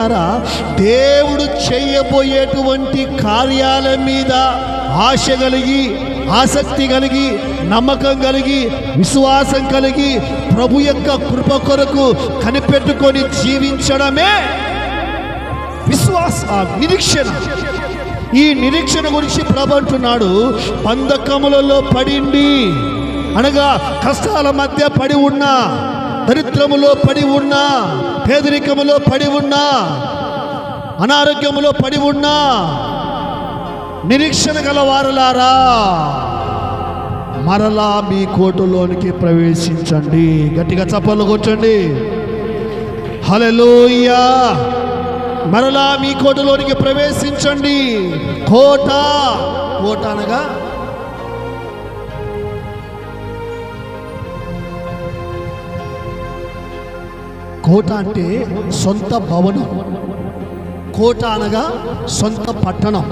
దేవుడు చేయబోయేటువంటి కార్యాల మీద ఆశ కలిగి, ఆసక్తి కలిగి, నమ్మకం కలిగి, విశ్వాసం కలిగి, ప్రభు యొక్క కృప కొరకు కనిపెట్టుకొని జీవించడమే విశ్వాస నిరీక్షణ. ఈ నిరీక్షణ గురించి ప్రభు అంటున్నాడు, బంధకములలో పడిండి అనగా కష్టాల మధ్య పడి ఉన్నా, దరిద్రములో పడి ఉన్నా, పేదరికములో పడి ఉన్నా, అనారోగ్యములో పడి ఉన్నా, నిరీక్షణ గల వారులారా మరలా మీ కోటలోనికి ప్రవేశించండి. గట్టిగా చప్పట్లు కొట్టండి. హల్లెలూయా. మరలా మీ కోటలోనికి ప్రవేశించండి. కోట అనగా కోట అంటే సొంత భవనం, కోట అనగా సొంత పట్టణం.